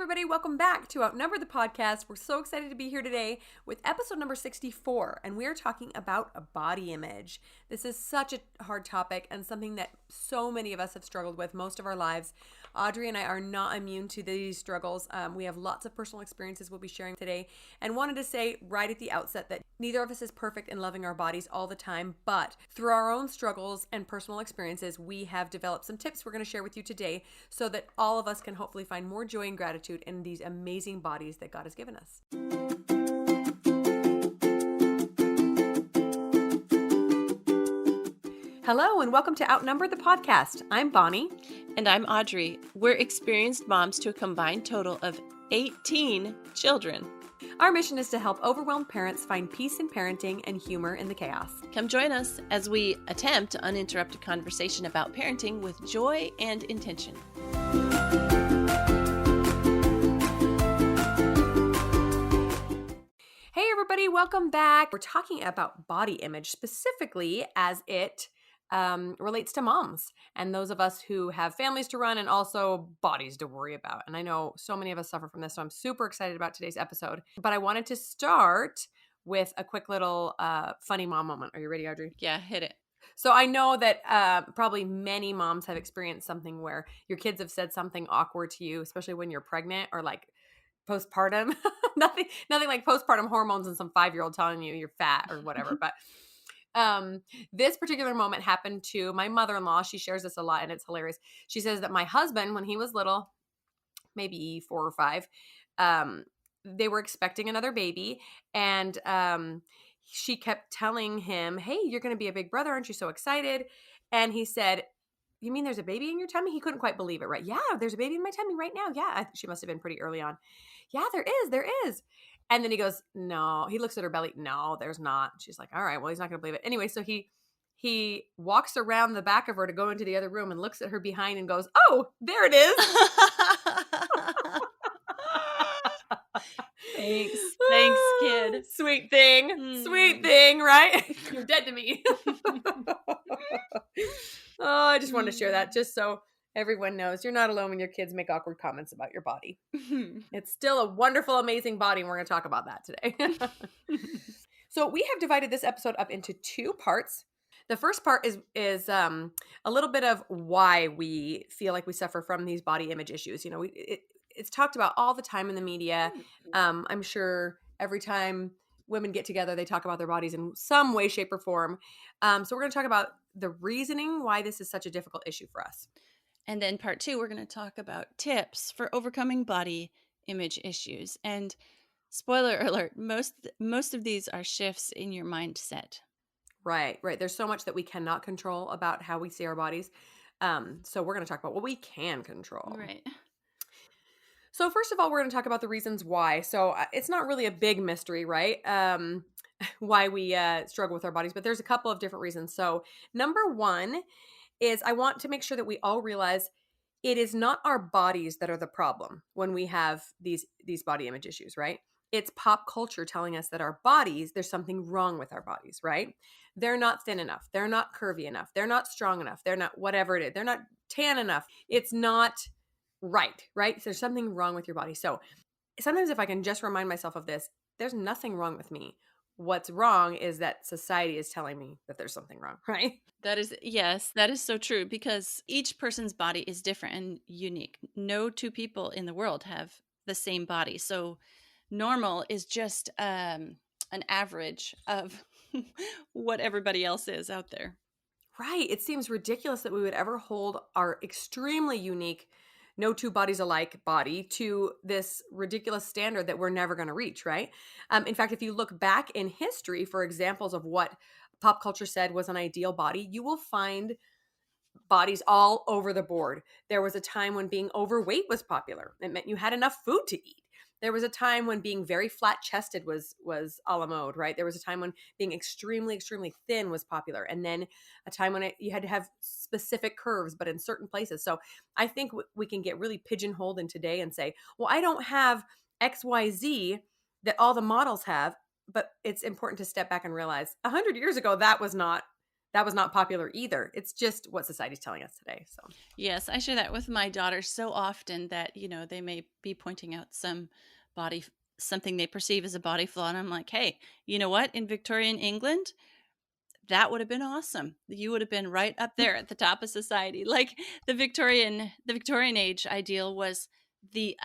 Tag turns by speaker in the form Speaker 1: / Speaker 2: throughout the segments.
Speaker 1: everybody, welcome back to Outnumber the Podcast. We're so excited to be here today with episode number 64, and we are talking about a body image. This is such a hard topic and something that so many of us have struggled with most of our lives. Audrey and I are not immune to these struggles. We have lots of personal experiences we'll be sharing today, and wanted to say right at the outset that neither of us is perfect in loving our bodies all the time, but through our own struggles and personal experiences, we have developed some tips we're going to share with you today so that all of us can hopefully find more joy and gratitude in these amazing bodies that God has given us. Hello and welcome to Outnumber the Podcast. I'm Bonnie.
Speaker 2: And I'm Audrey. We're experienced moms to a combined total of 18 children.
Speaker 1: Our mission is to help overwhelmed parents find peace in parenting and humor in the chaos.
Speaker 2: Come join us as we attempt uninterrupted conversation about parenting with joy and intention.
Speaker 1: Hey everybody, welcome back. We're talking about body image specifically as it relates to moms and those of us who have families to run and also bodies to worry about. And I know so many of us suffer from this, so I'm super excited about today's episode. But I wanted to start with a quick little funny mom moment. Are you ready, Audrey?
Speaker 2: Yeah, hit it.
Speaker 1: So I know that probably many moms have experienced something where your kids have said something awkward to you, especially when you're pregnant or like postpartum. nothing like postpartum hormones and some 5-year-old telling you you're fat or whatever. But this particular moment happened to my mother-in-law. She shares this a lot and it's hilarious. She says that my husband, when he was little, maybe 4 or 5, they were expecting another baby, and she kept telling him, hey, you're going to be a big brother. Aren't you so excited? And he said, you mean there's a baby in your tummy? He couldn't quite believe it, right? Yeah, there's a baby in my tummy right now. Yeah, she must have been pretty early on. Yeah, there is. And then he goes, no. He looks at her belly. No, there's not. She's like, all right, well, he's not going to believe it. Anyway, so he walks around the back of her to go into the other room and looks at her behind and goes, oh, there it is.
Speaker 2: Thanks, kid.
Speaker 1: Sweet thing, right? You're dead to me. Oh, I just wanted to share that just so everyone knows you're not alone when your kids make awkward comments about your body. It's still a wonderful, amazing body, and we're going to talk about that today. So we have divided this episode up into 2 parts. The first part is a little bit of why we feel like we suffer from these body image issues. You know, it's talked about all the time in the media. I'm sure every time women get together, they talk about their bodies in some way, shape, or form. So we're going to talk about the reasoning why this is such a difficult issue for us.
Speaker 2: And then part 2, we're going to talk about tips for overcoming body image issues. And spoiler alert, most of these are shifts in your mindset.
Speaker 1: Right. There's so much that we cannot control about how we see our bodies. So we're going to talk about what we can control.
Speaker 2: Right.
Speaker 1: So first of all, we're going to talk about the reasons why. So it's not really a big mystery, right? Why we struggle with our bodies, but there's a couple of different reasons. So number 1 is I want to make sure that we all realize it is not our bodies that are the problem when we have these body image issues, right? It's pop culture telling us that our bodies, there's something wrong with our bodies, right? They're not thin enough. They're not curvy enough. They're not strong enough. They're not whatever it is. They're not tan enough. It's not right? So there's something wrong with your body. So sometimes if I can just remind myself of this, there's nothing wrong with me. What's wrong is that society is telling me that there's something wrong, right?
Speaker 2: That is so true, because each person's body is different and unique. No 2 people in the world have the same body. So normal is just an average of what everybody else is out there.
Speaker 1: Right. It seems ridiculous that we would ever hold our extremely unique, no 2 bodies alike body to this ridiculous standard that we're never going to reach, right? In fact, if you look back in history for examples of what pop culture said was an ideal body, you will find bodies all over the board. There was a time when being overweight was popular. It meant you had enough food to eat. There was a time when being very flat-chested was a la mode, right? There was a time when being extremely, extremely thin was popular. And then a time when you had to have specific curves, but in certain places. So I think we can get really pigeonholed in today and say, well, I don't have XYZ that all the models have. But it's important to step back and realize 100 years ago, that was not that was not popular either. It's just what society's telling us today. So,
Speaker 2: Yes, I share that with my daughters so often that, they may be pointing out body something they perceive as a body flaw, and I'm like, "Hey, you know what? In Victorian England, that would have been awesome. You would have been right up there at the top of society." Like the Victorian age ideal was the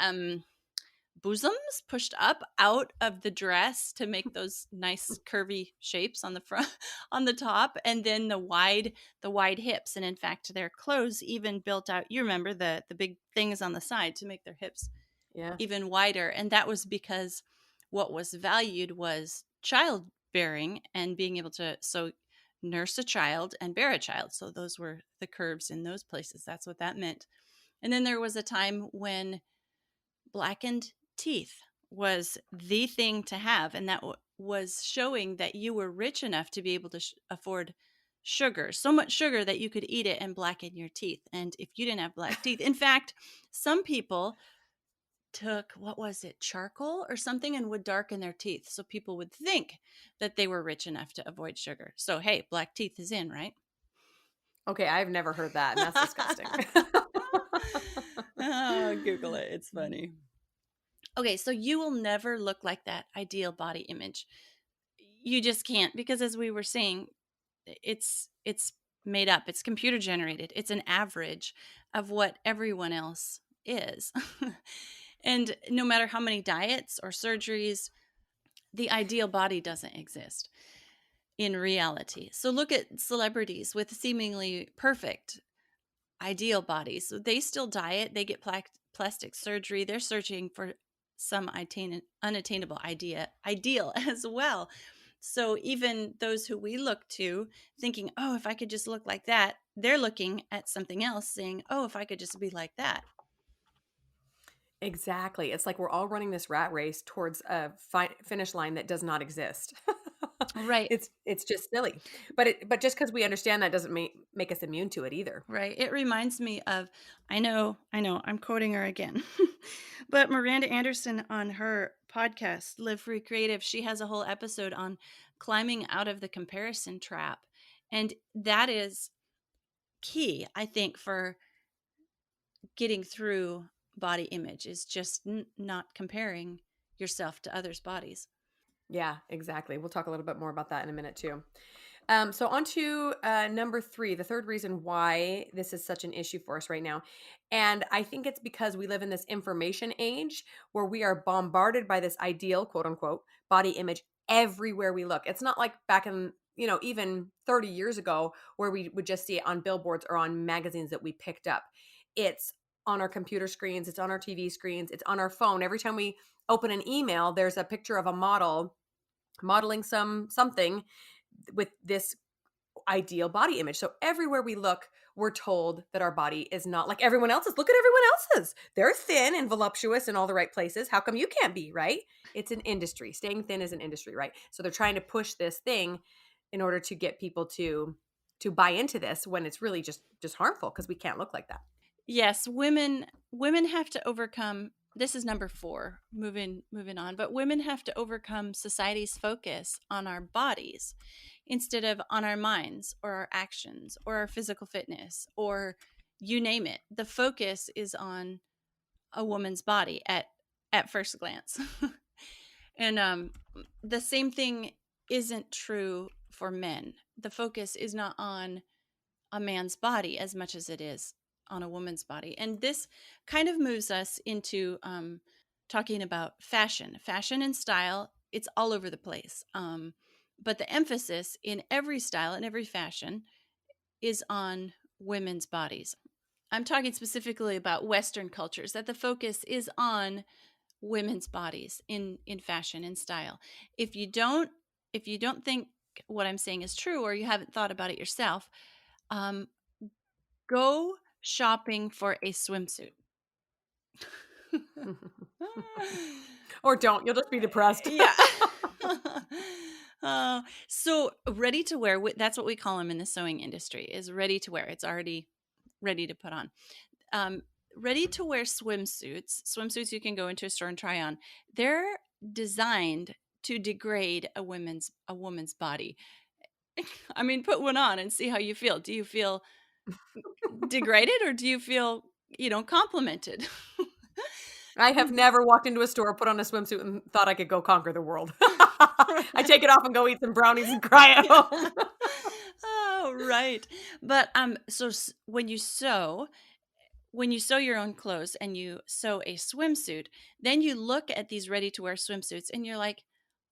Speaker 2: bosoms pushed up out of the dress to make those nice curvy shapes on the front on the top, and then the wide hips. And in fact, their clothes even built out, you remember the big things on the side to make their hips
Speaker 1: yeah.
Speaker 2: even wider. And that was because what was valued was childbearing and being able to nurse a child and bear a child. So those were the curves in those places. That's what that meant. And then there was a time when blackened teeth was the thing to have, and that was showing that you were rich enough to be able to afford sugar, so much sugar that you could eat it and blacken your teeth. And if you didn't have black teeth, in fact, some people took, what was it, charcoal or something, and would darken their teeth so people would think that they were rich enough to avoid sugar. So hey, black teeth is in, right?
Speaker 1: Okay, I've never heard that, and that's disgusting.
Speaker 2: Oh, Google it. It's funny. Okay, so you will never look like that ideal body image. You just can't, because as we were saying, it's made up. It's computer generated. It's an average of what everyone else is. And no matter how many diets or surgeries, the ideal body doesn't exist in reality. So look at celebrities with seemingly perfect ideal bodies. So they still diet, they get plastic surgery, they're searching for some unattainable ideal as well. So even those who we look to thinking, oh, if I could just look like that, they're looking at something else saying, oh, if I could just be like that.
Speaker 1: Exactly. It's like we're all running this rat race towards a finish line that does not exist.
Speaker 2: Right.
Speaker 1: It's just silly. But just because we understand that doesn't make us immune to it either.
Speaker 2: Right. It reminds me of, I know, I'm quoting her again. But Miranda Anderson on her podcast, Live Free Creative, she has a whole episode on climbing out of the comparison trap. And that is key, I think, for getting through body image is just not comparing yourself to others' bodies.
Speaker 1: Yeah, exactly. We'll talk a little bit more about that in a minute too. So on to number three, the third reason why this is such an issue for us right now. And I think it's because we live in this information age where we are bombarded by this ideal, quote unquote, body image everywhere we look. It's not like back in, even 30 years ago where we would just see it on billboards or on magazines that we picked up. It's on our computer screens, it's on our TV screens, it's on our phone. Every time we open an email, there's a picture of a model modeling something with this ideal body image. So everywhere we look, we're told that our body is not like everyone else's. Look at everyone else's. They're thin and voluptuous in all the right places. How come you can't be, right? It's an industry. Staying thin is an industry, right? So they're trying to push this thing in order to get people to buy into this when it's really just harmful because we can't look like that.
Speaker 2: Yes, women have to overcome, this is number 4, moving on, but women have to overcome society's focus on our bodies instead of on our minds or our actions or our physical fitness or you name it. The focus is on a woman's body at first glance. And the same thing isn't true for men. The focus is not on a man's body as much as it is on a woman's body. And this kind of moves us into talking about fashion and style. It's all over the place. But the emphasis in every style and every fashion is on women's bodies. I'm talking specifically about Western cultures, that the focus is on women's bodies in fashion and style. If you don't think what I'm saying is true, or you haven't thought about it yourself, um, go shopping for a swimsuit.
Speaker 1: Or don't. You'll just be depressed.
Speaker 2: Yeah. So ready to wear, that's what we call them in the sewing industry, is ready to wear. It's already ready to put on. Um, Ready to wear swimsuits you can go into a store and try on. They're designed to degrade a woman's body. I mean, put one on and see how you feel. Do you feel degraded or do you feel, complimented?
Speaker 1: I have never walked into a store, put on a swimsuit, and thought I could go conquer the world. I take it off and go eat some brownies and cry at
Speaker 2: Yeah.
Speaker 1: home.
Speaker 2: Oh, right. But, so when you sew your own clothes and you sew a swimsuit, then you look at these ready to wear swimsuits and you're like,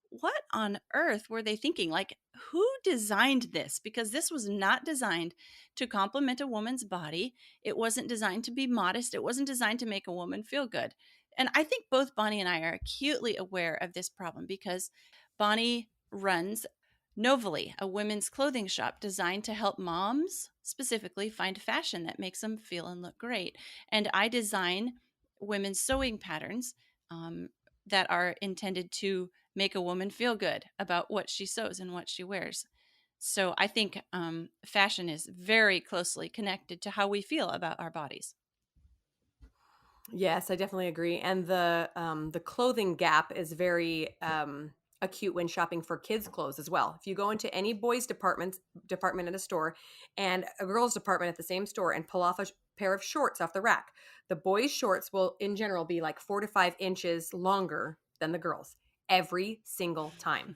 Speaker 2: what on earth were they thinking? Like, who designed this? Because this was not designed to complement a woman's body. It wasn't designed to be modest. It wasn't designed to make a woman feel good. And I think both Bonnie and I are acutely aware of this problem because Bonnie runs Novely, a women's clothing shop designed to help moms specifically find fashion that makes them feel and look great. And I design women's sewing patterns um, that are intended to make a woman feel good about what she sews and what she wears. So I think fashion is very closely connected to how we feel about our bodies.
Speaker 1: Yes, I definitely agree. And the clothing gap is very acute when shopping for kids' clothes as well. If you go into any boys' department at a store and a girls' department at the same store and pull off a pair of shorts off the rack, the boys' shorts will in general be like 4 to 5 inches longer than the girls every single time.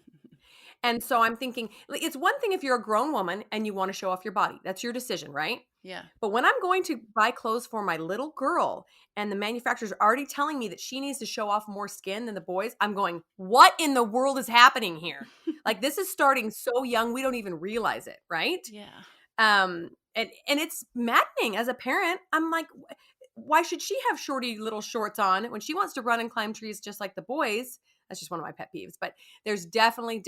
Speaker 1: And so I'm thinking, like, it's one thing if you're a grown woman and you want to show off your body. That's your decision, right?
Speaker 2: Yeah.
Speaker 1: But when I'm going to buy clothes for my little girl and the manufacturer's already telling me that she needs to show off more skin than the boys, I'm going, what in the world is happening here? Like, this is starting so young, we don't even realize it, right?
Speaker 2: Yeah.
Speaker 1: And it's maddening as a parent. I'm like, why should she have shorty little shorts on when she wants to run and climb trees just like the boys? That's just one of my pet peeves. But there's definitely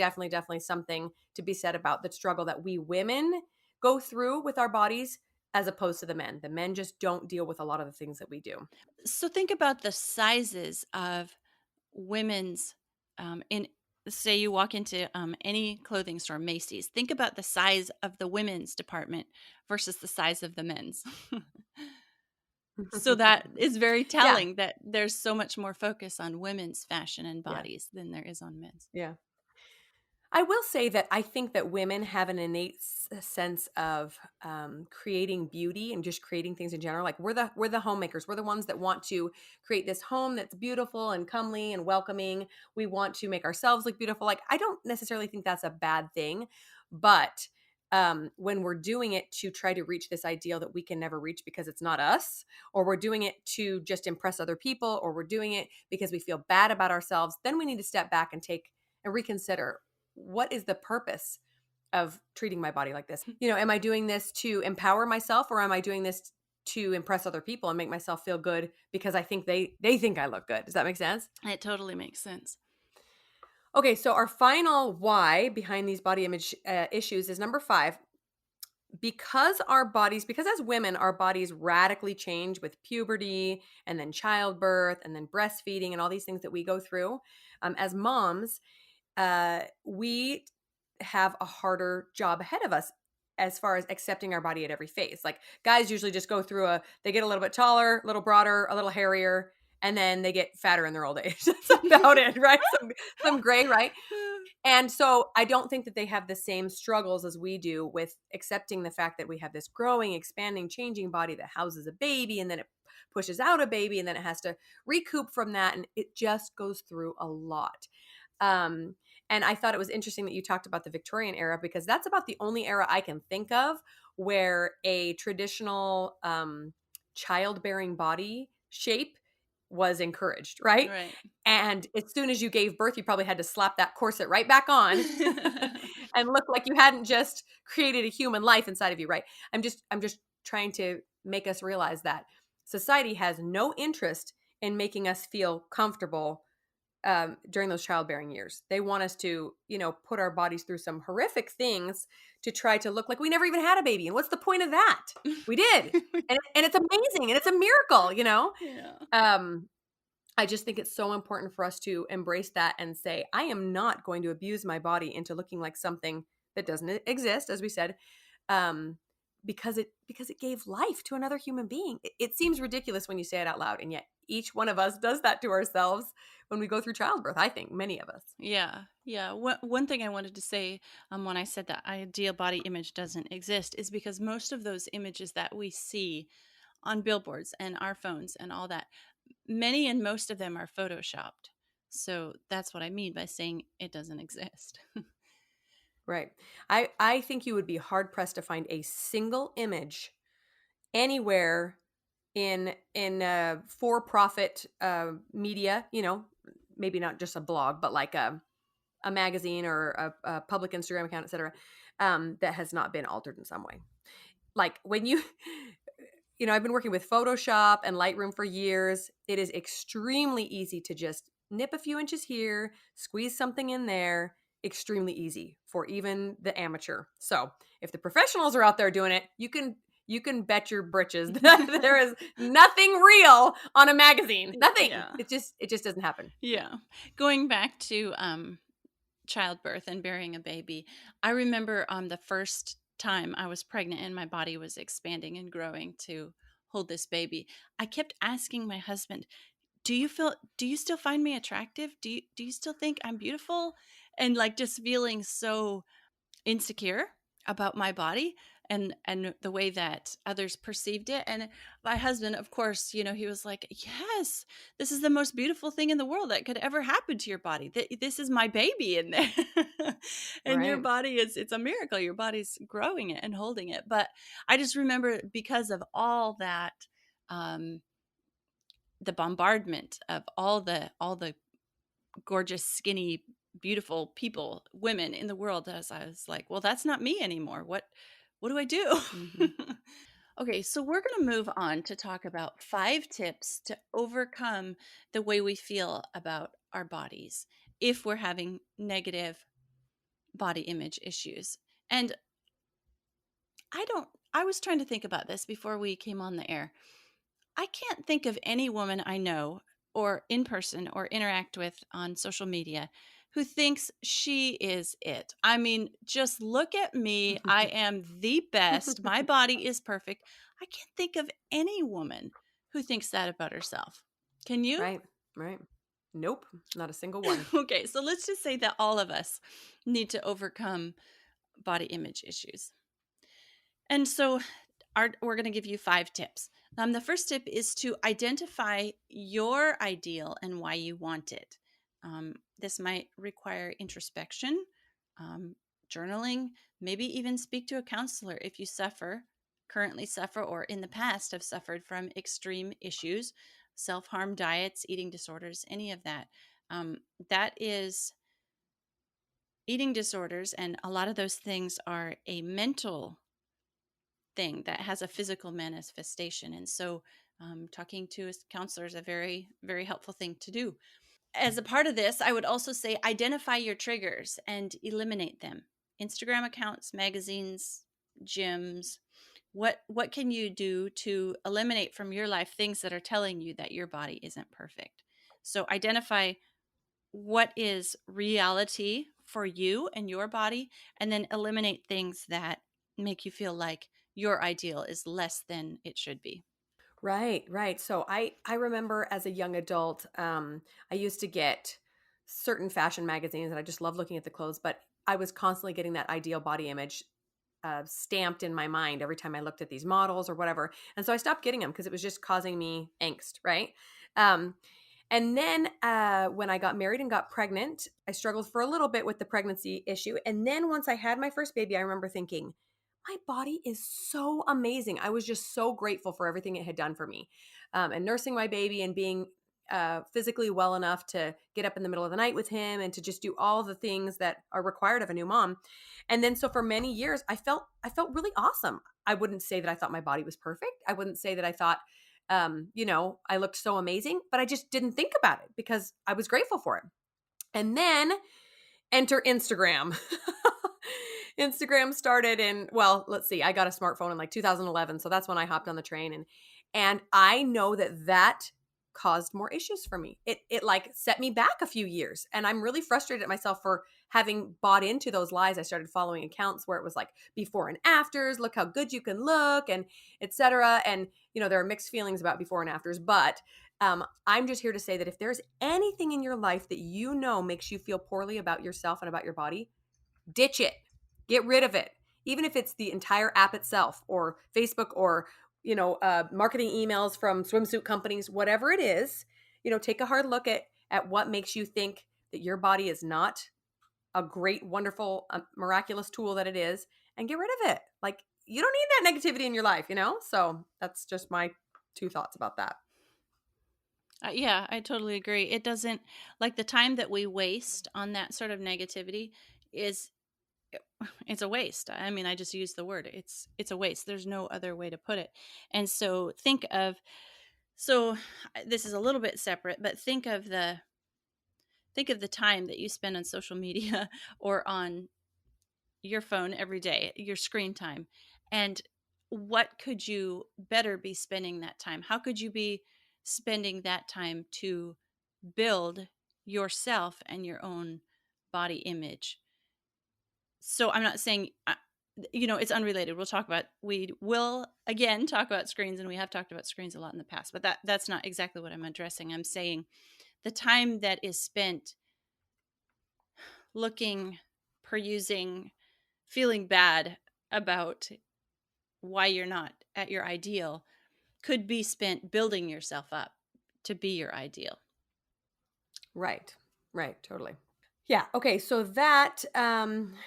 Speaker 1: something to be said about the struggle that we women go through with our bodies as opposed to the men. The men just don't deal with a lot of the things that we do.
Speaker 2: So think about the sizes of women's in say you walk into any clothing store, Macy's. Think about the size of the women's department versus the size of the men's. So that is very
Speaker 1: Yeah.
Speaker 2: telling that there's so much more focus on women's fashion and
Speaker 1: Yeah.
Speaker 2: bodies than there is on men's.
Speaker 1: Yeah. I will say that I think that women have an innate sense of creating beauty and just creating things in general. Like we're the homemakers. We're the ones that want to create this home that's beautiful and comely and welcoming. We want to make ourselves look beautiful. Like I don't necessarily think that's a bad thing, but when we're doing it to try to reach this ideal that we can never reach because it's not us, or we're doing it to just impress other people, or we're doing it because we feel bad about ourselves, then we need to step back and take and reconsider what is the purpose of treating my body like this? Am I doing this to empower myself or am I doing this to impress other people and make myself feel good because I think they think I look good? Does that make sense?
Speaker 2: It totally makes sense.
Speaker 1: Okay, so our final why behind these body image issues is number 5. Because as women, our bodies radically change with puberty and then childbirth and then breastfeeding and all these things that we go through. As moms, we have a harder job ahead of us as far as accepting our body at every phase. Like guys usually just go through they get a little bit taller, a little broader, a little hairier, and then they get fatter in their old age. That's about it, right? Some gray, right? And so I don't think that they have the same struggles as we do with accepting the fact that we have this growing, expanding, changing body that houses a baby and then it pushes out a baby and then it has to recoup from that. And it just goes through a lot. Um, and I thought it was interesting that you talked about the Victorian era because that's about the only era I can think of where a traditional childbearing body shape was encouraged, right?
Speaker 2: Right.
Speaker 1: And as soon as you gave birth, you probably had to slap that corset right back on and look like you hadn't just created a human life inside of you, right? I'm just trying to make us realize that society has no interest in making us feel comfortable during those childbearing years. They want us to, put our bodies through some horrific things to try to look like we never even had a baby. And what's the point of that? We did. And it's amazing and it's a miracle.
Speaker 2: Yeah.
Speaker 1: Um, I just think it's so important for us to embrace that and say, I am not going to abuse my body into looking like something that doesn't exist, as we said, um, because it gave life to another human being. It seems ridiculous when you say it out loud, and yet each one of us does that to ourselves when we go through childbirth. I think many of us.
Speaker 2: Yeah, yeah. One thing I wanted to say, when I said that ideal body image doesn't exist, is because most of those images that we see on billboards and our phones and all that, many and most of them are photoshopped. So that's what I mean by saying it doesn't exist.
Speaker 1: Right. I think you would be hard pressed to find a single image anywhere in for profit media. Maybe not just a blog, but like a magazine or a public Instagram account, etc. That has not been altered in some way. Like when I've been working with Photoshop and Lightroom for years. It is extremely easy to just nip a few inches here, squeeze something in there. Extremely easy for even the amateur. So if the professionals are out there doing it, you can bet your britches that there is nothing real on a magazine. Nothing.
Speaker 2: Yeah.
Speaker 1: It just doesn't happen.
Speaker 2: Yeah. Going back to childbirth and bearing a baby, I remember the first time I was pregnant and my body was expanding and growing to hold this baby. I kept asking my husband, do you still find me attractive? Do you still think I'm beautiful? And like just feeling so insecure about my body and the way that others perceived it. And my husband, of course, he was like, yes, this is the most beautiful thing in the world that could ever happen to your body. This is my baby in there. And your
Speaker 1: Right.
Speaker 2: body it's a miracle. Your body's growing it and holding it. But I just remember, because of all that, um the bombardment of all the gorgeous, skinny, beautiful people, women in the world, as I was like, well, that's not me anymore. What do I do?
Speaker 1: Hmm.
Speaker 2: Okay, so we're going to move on to talk about 5 tips to overcome the way we feel about our bodies if we're having negative body image issues. And I was trying to think about this before we came on the air. I can't think of any woman I know or in person or interact with on social media who thinks she is it. I mean, just look at me. I am the best. My body is perfect. I can't think of any woman who thinks that about herself. Can you?
Speaker 1: Right. Right. Nope. Not a single one.
Speaker 2: Okay, so let's just say that all of us need to overcome body image issues. And so we're going to give you 5 tips. The first tip is to identify your ideal and why you want it. This might require introspection, um, journaling, maybe even speak to a counselor if you currently suffer, or in the past have suffered from extreme issues, self-harm diets, eating disorders, any of that. That is eating disorders, and a lot of those things are a mental thing that has a physical manifestation. And so, talking to a counselor is a very, very helpful thing to do. As a part of this, I would also say identify your triggers and eliminate them. Instagram accounts, magazines, gyms. What can you do to eliminate from your life things that are telling you that your body isn't perfect? So identify what is reality for you and your body, and then eliminate things that make you feel like your ideal is less than it should be.
Speaker 1: Right, right. So I remember as a young adult, I used to get certain fashion magazines, and I just love looking at the clothes. But I was constantly getting that ideal body image stamped in my mind every time I looked at these models or whatever. And so I stopped getting them because it was just causing me angst. Right. Um, and then when I got married and got pregnant, I struggled for a little bit with the pregnancy issue. And then once I had my first baby, I remember thinking, my body is so amazing. I was just so grateful for everything it had done for me. And nursing my baby and being physically well enough to get up in the middle of the night with him and to just do all the things that are required of a new mom. And then so for many years, I felt really awesome. I wouldn't say that I thought my body was perfect. I wouldn't say that I thought I looked so amazing, but I just didn't think about it because I was grateful for it. And then enter Instagram. Instagram started in, well, let's see, I got a smartphone in like 2011. So that's when I hopped on the train. And I know that caused more issues for me. It like set me back a few years. And I'm really frustrated at myself for having bought into those lies. I started following accounts where it was like before and afters, look how good you can look, and etc. And there are mixed feelings about before and afters, but I'm just here to say that if there's anything in your life that you know makes you feel poorly about yourself and about your body, ditch it. Get rid of it. Even if it's the entire app itself or Facebook or, marketing emails from swimsuit companies, whatever it is, take a hard look at what makes you think that your body is not a great, wonderful, miraculous tool that it is, and get rid of it. Like, you don't need that negativity in your life. So that's just my two thoughts about that.
Speaker 2: Yeah, I totally agree. It doesn't, like, the time that we waste on that sort of negativity is it's a waste. I mean, I just use the word. It's a waste. There's no other way to put it. And so so this is a little bit separate, but think of the time that you spend on social media or on your phone every day, your screen time. And what could you better be spending that time? How could you be spending that time to build yourself and your own body image? So I'm not saying it's unrelated. We will again talk about screens, and we have talked about screens a lot in the past, but that's not exactly what I'm addressing. I'm saying the time that is spent looking, perusing, feeling bad about why you're not at your ideal could be spent building yourself up to be your ideal.
Speaker 1: Right. Right. Totally. Yeah. Okay. So that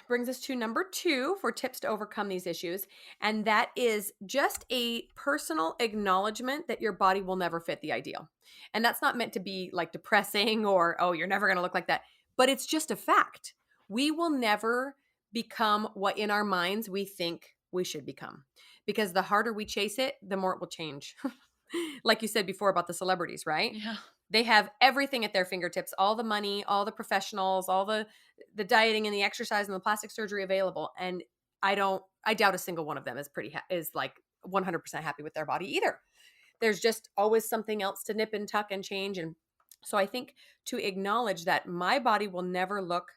Speaker 1: brings us to number 2 for tips to overcome these issues. And that is just a personal acknowledgement that your body will never fit the ideal. And that's not meant to be like depressing or, oh, you're never going to look like that. But it's just a fact. We will never become what in our minds we think we should become. Because the harder we chase it, the more it will change. Like you said before about the celebrities, right?
Speaker 2: Yeah.
Speaker 1: They have everything at their fingertips, all the money, all the professionals, all the dieting and the exercise and the plastic surgery available. And I doubt a single one of them is like 100% happy with their body either. There's just always something else to nip and tuck and change. And so I think to acknowledge that my body will never look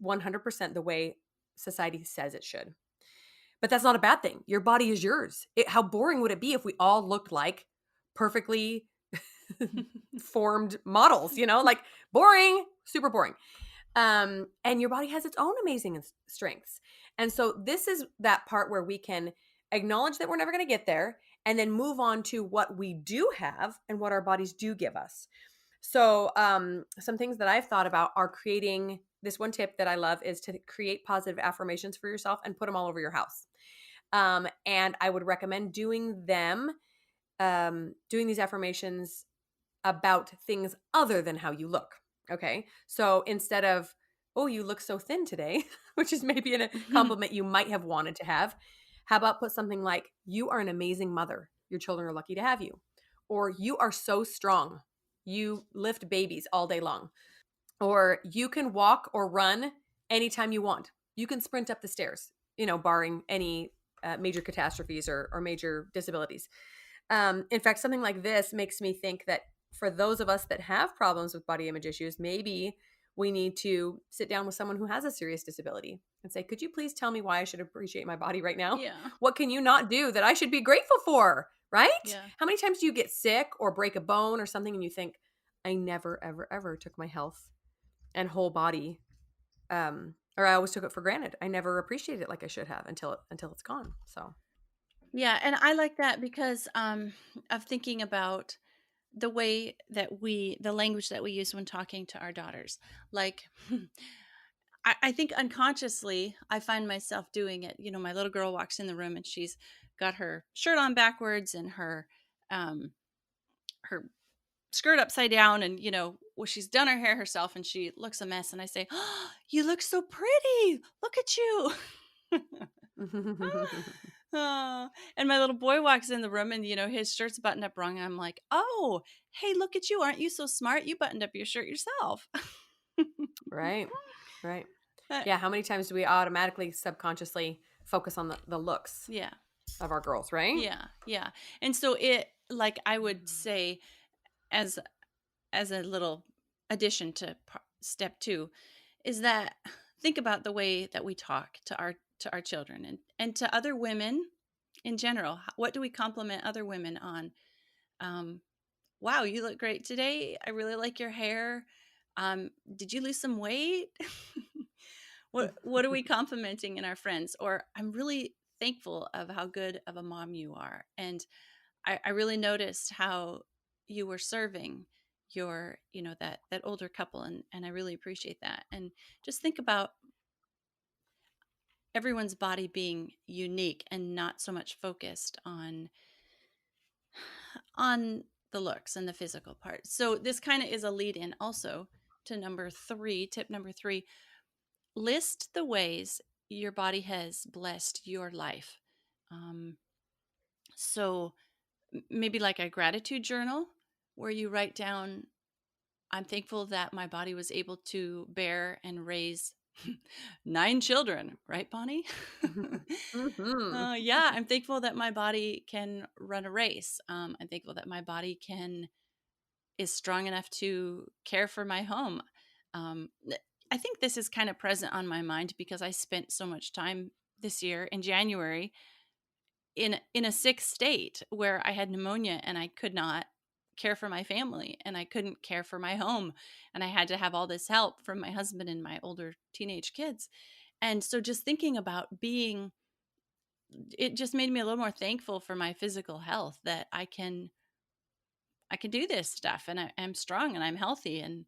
Speaker 1: 100% the way society says it should. But that's not a bad thing. Your body is yours. How boring would it be if we all looked like perfectly formed models, like boring, super boring. And your body has its own amazing strengths. And so this is that part where we can acknowledge that we're never going to get there and then move on to what we do have and what our bodies do give us. So some things that I've thought about are creating this one tip that I love is to create positive affirmations for yourself and put them all over your house. And I would recommend doing these affirmations about things other than how you look. Okay. So instead of, oh, you look so thin today, which is maybe a compliment you might have wanted to have, how about put something like, you are an amazing mother. Your children are lucky to have you. Or you are so strong. You lift babies all day long. Or you can walk or run anytime you want. You can sprint up the stairs, barring any major catastrophes or major disabilities. In fact, something like this makes me think that for those of us that have problems with body image issues, maybe we need to sit down with someone who has a serious disability and say, could you please tell me why I should appreciate my body right now?
Speaker 2: Yeah.
Speaker 1: What can you not do that I should be grateful for? Right?
Speaker 2: Yeah.
Speaker 1: How many times do you get sick or break a bone or something and you think, I never, ever, ever took my health and whole body, or I always took it for granted. I never appreciated it like I should have until it's gone. So
Speaker 2: Yeah, and I like that because of thinking about the way that the language that we use when talking to our daughters. Like, I think unconsciously, I find myself doing it. My little girl walks in the room and she's got her shirt on backwards and her skirt upside down, and well, she's done her hair herself and she looks a mess, and I say, oh, you look so pretty, look at you. Oh, and my little boy walks in the room and his shirt's buttoned up wrong, and I'm like, oh, hey, look at you, aren't you so smart, you buttoned up your shirt yourself.
Speaker 1: right. Right.
Speaker 2: Uh,
Speaker 1: Yeah. How many times do we automatically, subconsciously focus on the looks
Speaker 2: yeah,
Speaker 1: of our girls, right?
Speaker 2: yeah. And so like, I would say, as a little addition to step 2, is that think about the way that we talk to our children and to other women in general. What do we compliment other women on? wow, you look great today. I really like your hair. Did you lose some weight? What are we complimenting in our friends? Or I'm really thankful of how good of a mom you are. And I really noticed how you were serving your, that older couple, and I really appreciate that. And just think about everyone's body being unique and not so much focused on the looks and the physical part. So this kind of is a lead in also to number 3, tip number 3. List the ways your body has blessed your life. Um, so maybe like a gratitude journal where you write down, I'm thankful that my body was able to bear and raise 9 children, right, Bonnie?
Speaker 1: Mhm.
Speaker 2: Yeah, I'm thankful that my body can run a race. I'm thankful that my body is strong enough to care for my home. Um, I think this is kind of present on my mind because I spent so much time this year in January in a sick state where I had pneumonia and I could not care for my family and I couldn't care for my home and I had to have all this help from my husband and my older teenage kids. And so just thinking about being it just made me a little more thankful for my physical health that I can do this stuff and I'm strong and I'm healthy. And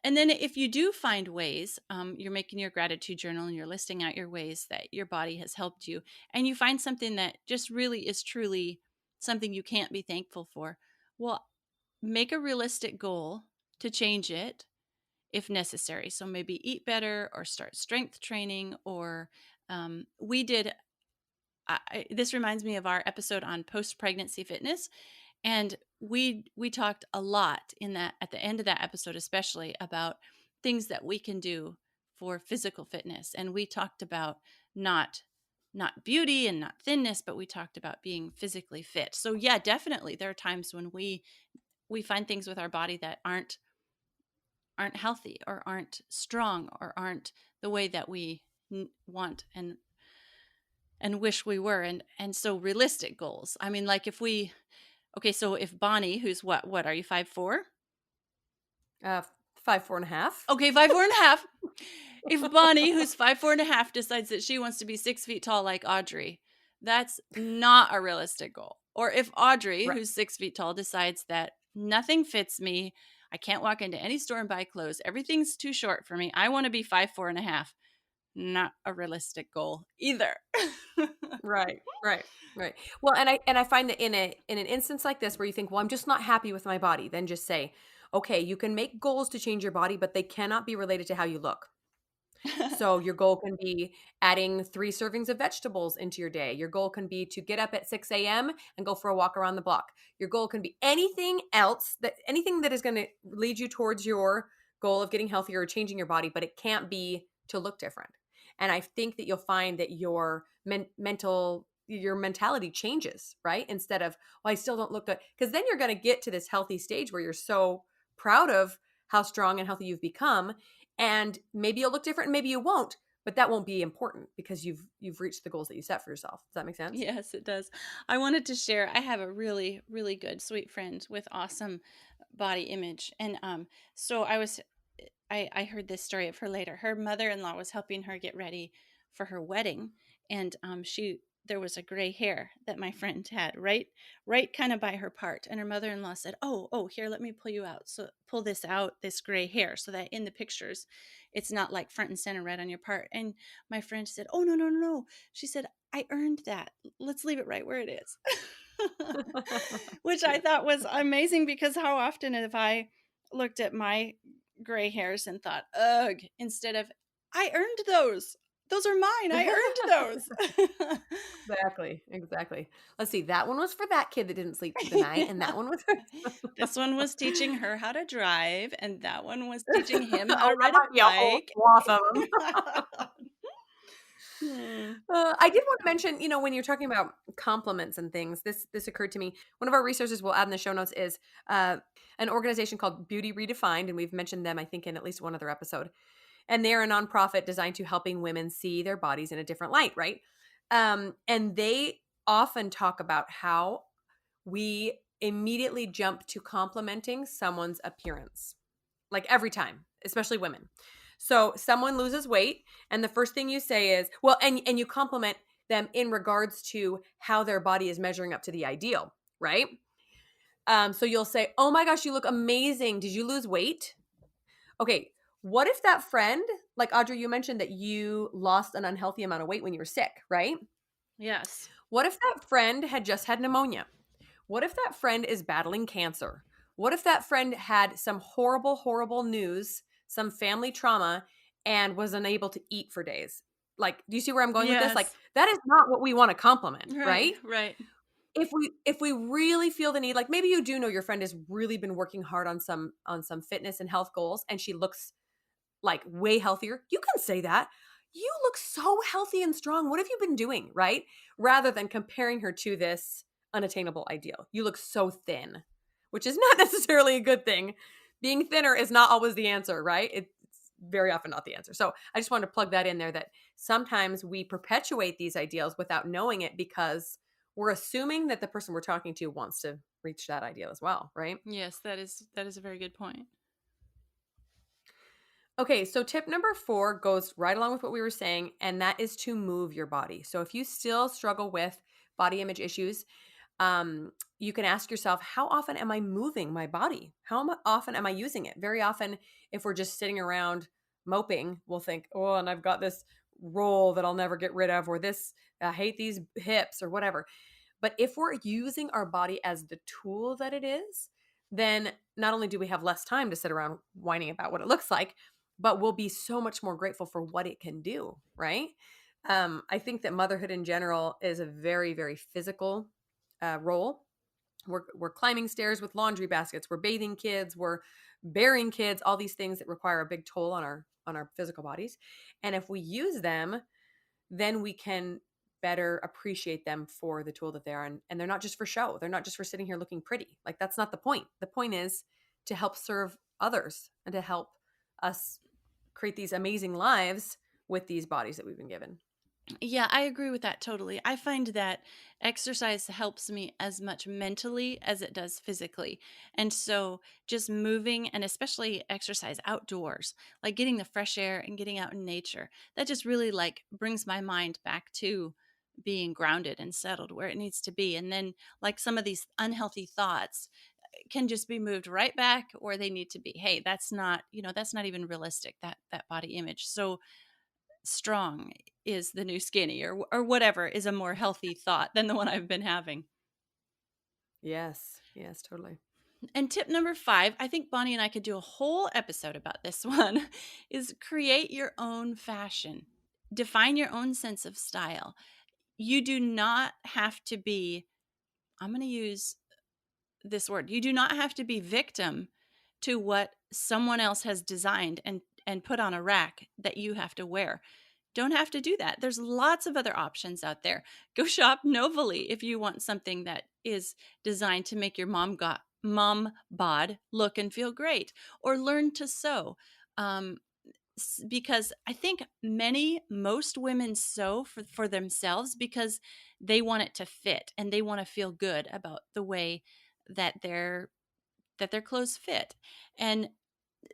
Speaker 2: then if you do find ways, you're making your gratitude journal and you're listing out your ways that your body has helped you, and you find something that just really is truly something you can't be thankful for, well, make a realistic goal to change it if necessary. So maybe eat better or start strength training, or we did. This reminds me of our episode on post pregnancy fitness, and we talked a lot in that at the end of that episode, especially about things that we can do for physical fitness. And we talked about not not beauty and not thinness, but we talked about being physically fit. So yeah, definitely there are times when we find things with our body that aren't healthy or aren't strong or aren't the way that we want and wish we were. And so realistic goals. I mean, like if we okay, so if Bonnie, who's what are you, 5'4"?
Speaker 1: Uh, 5, 4.5.
Speaker 2: Okay, 5'4.5". If Bonnie, who's 5'4.5", decides that she wants to be 6 feet tall like Audrey, that's not a realistic goal. Or if Audrey,
Speaker 1: Right.
Speaker 2: who's 6 feet tall, decides that nothing fits me, I can't walk into any store and buy clothes, everything's too short for me, I want to be 5'4.5", not a realistic goal either.
Speaker 1: Right, right, right. Well, and I find that in an instance like this where you think, "Well, I'm just not happy with my body," then just say, "Okay, you can make goals to change your body, but they cannot be related to how you look." So your goal can be adding 3 servings of vegetables into your day. Your goal can be to get up at 6 a.m. and go for a walk around the block. Your goal can be anything that is going to lead you towards your goal of getting healthier or changing your body, but it can't be to look different. And I think that you'll find that your mentality changes, right? Instead of, well, I still don't look good. Because then you're going to get to this healthy stage where you're so proud of how strong and healthy you've become, and maybe you'll look different and maybe you won't, but that won't be important because you've reached the goals that you set for yourself. Does that make sense?
Speaker 2: Yes, it does. I wanted to share. I have a really, really good, sweet friend with awesome body image, and so I heard this story of her later. Her mother-in-law was helping her get ready for her wedding, and she there was a gray hair that my friend had right kind of by her part, and her mother-in-law said, "Oh, here, let me pull you out. So pull this out, this gray hair, so that in the pictures, it's not like front and center right on your part." And my friend said, "Oh, no, no, no, no." She said, "I earned that. Let's leave it right where it is." Which I
Speaker 1: Cute.
Speaker 2: thought was amazing because how often have I looked at my gray hairs and thought, ugh, instead of, I earned those. Those are mine. I earned those.
Speaker 1: Exactly, exactly. Let's see, that one was for that kid that didn't sleep through the night, and that one was for
Speaker 2: This one was teaching her how to drive, and that one was teaching him how
Speaker 1: Oh,
Speaker 2: to
Speaker 1: that
Speaker 2: ride a
Speaker 1: might be a whole
Speaker 2: bike.
Speaker 1: swath of them.
Speaker 2: Hmm.
Speaker 1: I did want to mention, when you're talking about compliments and things, this occurred to me. One of our resources we'll add in the show notes is an organization called Beauty Redefined, and we've mentioned them, I think, in at least one other episode. And they're a nonprofit designed to helping women see their bodies in a different light, right? And they often talk about how we immediately jump to complimenting someone's appearance. Like every time, especially women. So someone loses weight and the first thing you say is, well, and you compliment them in regards to how their body is measuring up to the ideal, right? So you'll say, "Oh my gosh, you look amazing. Did you lose weight?" Okay, what if that friend, like Audrey, you mentioned that you lost an unhealthy amount of weight when you were sick, right?
Speaker 2: Yes.
Speaker 1: What if that friend had just had pneumonia? What if that friend is battling cancer? What if that friend had some horrible, horrible news, some family trauma, and was unable to eat for days? Like, do you see where I'm going with this? Like,
Speaker 2: Yes.
Speaker 1: that is not what we want to compliment,
Speaker 2: Right,
Speaker 1: right?
Speaker 2: right.
Speaker 1: If we really feel the need, like maybe you do know your friend has really been working hard on some fitness and health goals and she looks like way healthier, you can say that. You look so healthy and strong. What have you been doing? Right? Rather than comparing her to this unattainable ideal. You look so thin, which is not necessarily a good thing. Being thinner is not always the answer, right? It's very often not the answer. So I just wanted to plug that in there that sometimes we perpetuate these ideals without knowing it because we're assuming that the person we're talking to wants to reach that ideal as well, right?
Speaker 2: Yes, that is a very good point.
Speaker 1: Okay, so tip number 4 goes right along with what we were saying, and that is to move your body. So if you still struggle with body image issues, you can ask yourself, how often am I moving my body? Often am I using it? Very often, if we're just sitting around moping, we'll think, oh, and I've got this roll that I'll never get rid of, or this, I hate these hips, or whatever. But if we're using our body as the tool that it is, then not only do we have less time to sit around whining about what it looks like, but we'll be so much more grateful for what it can do, right? I think that motherhood in general is a very, very physical role. We're climbing stairs with laundry baskets. We're bathing kids. We're bearing kids. All these things that require a big toll on our physical bodies. And if we use them, then we can better appreciate them for the tool that they are. And they're not just for show. They're not just for sitting here looking pretty. Like that's not the point. The point is to help serve others and to help us create these amazing lives with these bodies that we've been given.
Speaker 2: Yeah, I agree with that totally. I find that exercise helps me as much mentally as it does physically. And so just moving and especially exercise outdoors, like getting the fresh air and getting out in nature, that just really like brings my mind back to being grounded and settled where it needs to be. And then like some of these unhealthy thoughts can just be moved right back where they need to be. Hey, that's not, that's not even realistic, that body image. So strong is the new skinny or whatever is a more healthy thought than the one I've been having.
Speaker 1: Yes. Yes, totally.
Speaker 2: And tip number 5, I think Bonnie and I could do a whole episode about this one, is create your own fashion. Define your own sense of style. You do not have to be, I'm going to use this word, you do not have to be victim to what someone else has designed and put on a rack that you have to wear. Don't have to do that. There's lots of other options out there. Go shop Novally if you want something that is designed to make your mom bod look and feel great, or learn to sew. Um, because I think most women sew for themselves because they want it to fit and they want to feel good about the way that their clothes fit. And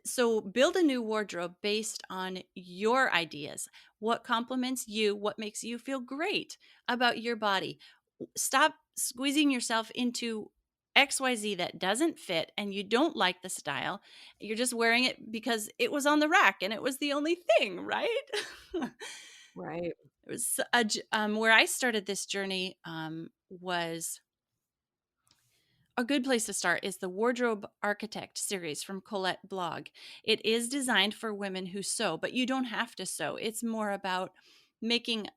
Speaker 2: so build a new wardrobe based on your ideas. What complements you, what makes you feel great about your body. Stop squeezing yourself into XYZ that doesn't fit and you don't like the style. You're just wearing it because it was on the rack and it was the only thing, right?
Speaker 1: Right.
Speaker 2: It was where I started this journey was a good place to start is the Wardrobe Architect series from Colette blog. It is designed for women who sew, but you don't have to sew. It's more about making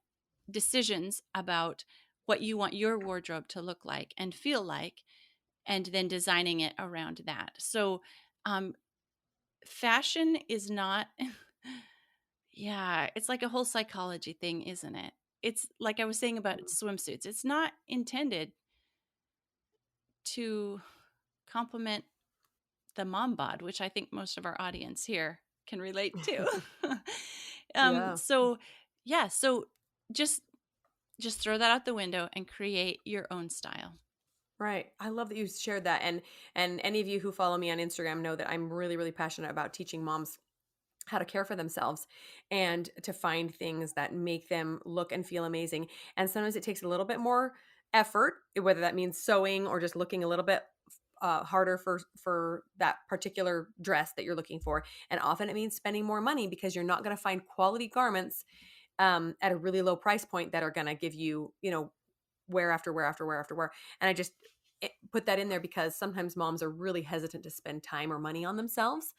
Speaker 2: decisions about what you want your wardrobe to look like and feel like, and then designing it around that. So, um, fashion is not, yeah, it's like a whole psychology thing, isn't it? It's like I was saying about swimsuits, it's not intended to complement the mom bod, which I think most of our audience here can relate to.
Speaker 1: Yeah.
Speaker 2: So yeah, so just just throw that out the window and create your own style.
Speaker 1: Right. I love that you shared that. And any of you who follow me on Instagram know that I'm really, really passionate about teaching moms how to care for themselves and to find things that make them look and feel amazing. And sometimes it takes a little bit more effort, whether that means sewing or just looking a little bit harder for that particular dress that you're looking for. And often it means spending more money because you're not going to find quality garments at a really low price point that are going to give you, wear after wear after wear after wear. And I just put that in there because sometimes moms are really hesitant to spend time or money on themselves.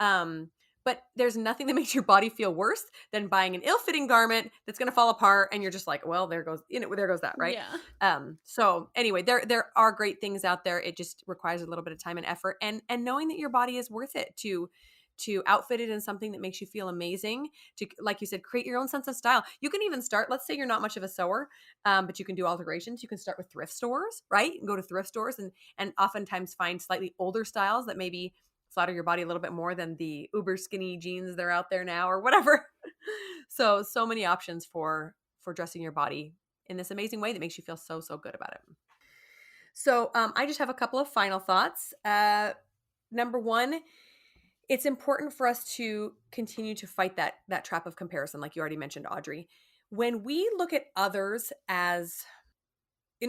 Speaker 1: Um, but there's nothing that makes your body feel worse than buying an ill-fitting garment that's going to fall apart, and you're just like, well, there goes, there goes that, right?
Speaker 2: Yeah.
Speaker 1: So anyway, there are great things out there. It just requires a little bit of time and effort, and knowing that your body is worth it to outfit it in something that makes you feel amazing, to, like you said, create your own sense of style. You can even start, let's say you're not much of a sewer, but you can do alterations. You can start with thrift stores, right? You can go to thrift stores and oftentimes find slightly older styles that maybe flatter your body a little bit more than the uber skinny jeans that are out there now or whatever. So many options for dressing your body in this amazing way that makes you feel so, so good about it. So I just have a couple of final thoughts. Number one, it's important for us to continue to fight that trap of comparison, like you already mentioned, Audrey. When we look at others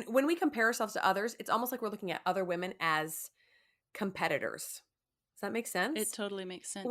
Speaker 1: when we compare ourselves to others, it's almost like we're looking at other women as competitors. Does that make
Speaker 2: It
Speaker 1: sense?
Speaker 2: totally makes sense.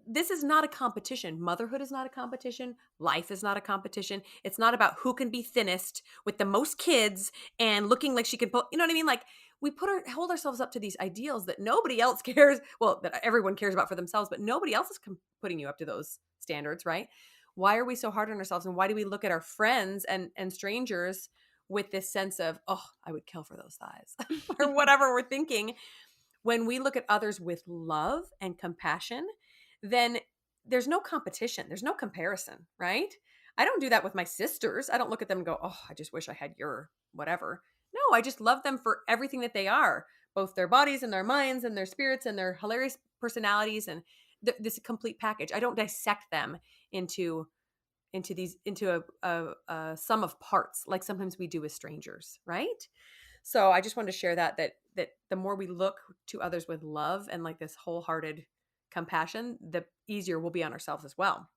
Speaker 1: This is not a competition. Motherhood is not a competition. Life is not a competition. It's not about who can be thinnest with the most kids and looking like she can pull. You know what I mean? Like we hold ourselves up to these ideals that nobody else cares. Well, that everyone cares about for themselves, but nobody else is putting you up to those standards, right? Why are we so hard on ourselves, and why do we look at our friends and strangers with this sense of, oh, I would kill for those thighs, or whatever we're thinking? When we look at others with love and compassion, then there's no competition, there's no comparison, right? I don't do that with my sisters. I don't look at them and go, oh, I just wish I had your whatever. No, I just love them for everything that they are, both their bodies and their minds and their spirits and their hilarious personalities and this complete package. I don't dissect them into a sum of parts like sometimes we do with strangers, right? So I just wanted to share that the more we look to others with love and like this wholehearted compassion, the easier we'll be on ourselves as well.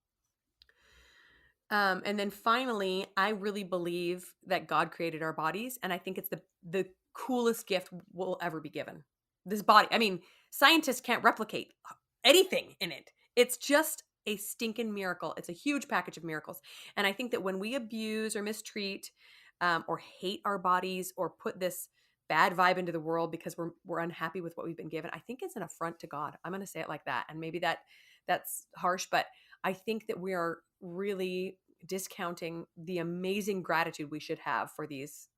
Speaker 1: And then finally, I really believe that God created our bodies, and I think it's the coolest gift we'll ever be given. This body, I mean, scientists can't replicate anything in it. It's just a stinking miracle. It's a huge package of miracles. And I think that when we abuse or mistreat or hate our bodies or put this bad vibe into the world because we're unhappy with what we've been given, I think it's an affront to God. I'm going to say it like that. And maybe that's harsh, but I think that we are really discounting the amazing gratitude we should have for these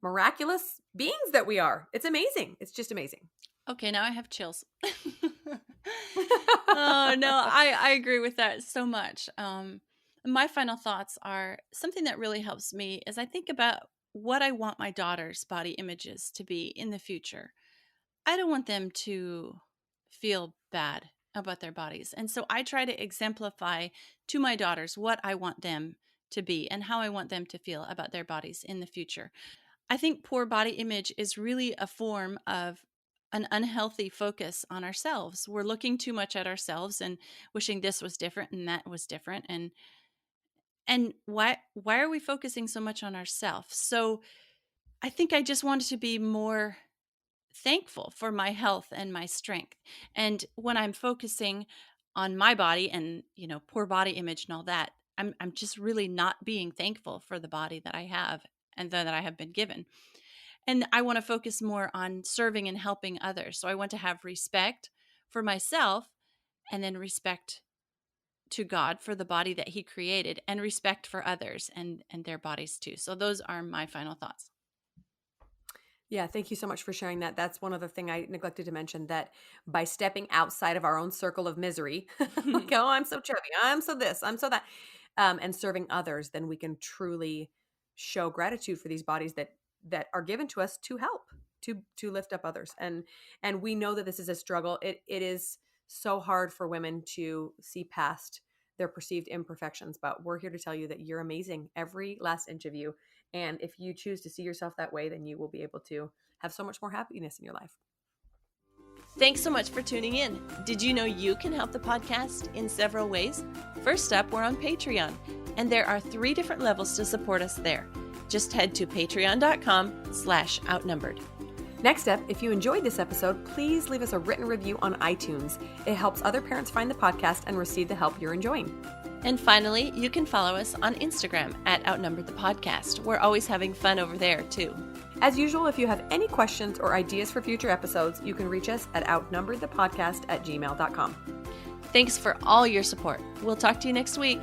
Speaker 1: miraculous beings that we are. It's amazing. It's just amazing.
Speaker 2: Okay, now I have chills. Oh, no, I agree with that so much. My final thoughts are something that really helps me is I think about what I want my daughter's body images to be in the future. I don't want them to feel bad about their bodies. And so I try to exemplify to my daughters what I want them to be and how I want them to feel about their bodies in the future. I think poor body image is really a form of an unhealthy focus on ourselves. We're looking too much at ourselves and wishing this was different and that was different, and why are we focusing so much on ourselves? So I think I just wanted to be more thankful for my health and my strength. And when I'm focusing on my body and, poor body image and all that, I'm just really not being thankful for the body that I have and that I have been given. And I want to focus more on serving and helping others. So I want to have respect for myself and then respect to God for the body that he created and respect for others and their bodies too. So those are my final thoughts.
Speaker 1: Yeah, thank you so much for sharing that. That's one other thing I neglected to mention, that by stepping outside of our own circle of misery, like, oh, I'm so chubby, I'm so this, I'm so that, and serving others, then we can truly show gratitude for these bodies that are given to us to help, to lift up others. And we know that this is a struggle. It is so hard for women to see past their perceived imperfections, but we're here to tell you that you're amazing, every last inch of you. And if you choose to see yourself that way, then you will be able to have so much more happiness in your life.
Speaker 2: Thanks so much for tuning in. Did you know you can help the podcast in several ways? First up, we're on Patreon, and there are 3 different levels to support us there. Just head to patreon.com/outnumbered.
Speaker 1: Next up, if you enjoyed this episode, please leave us a written review on iTunes. It helps other parents find the podcast and receive the help you're enjoying.
Speaker 2: And finally, you can follow us on Instagram at Outnumbered the Podcast. We're always having fun over there, too.
Speaker 1: As usual, if you have any questions or ideas for future episodes, you can reach us at outnumberedthepodcast@gmail.com.
Speaker 2: Thanks for all your support. We'll talk to you next week.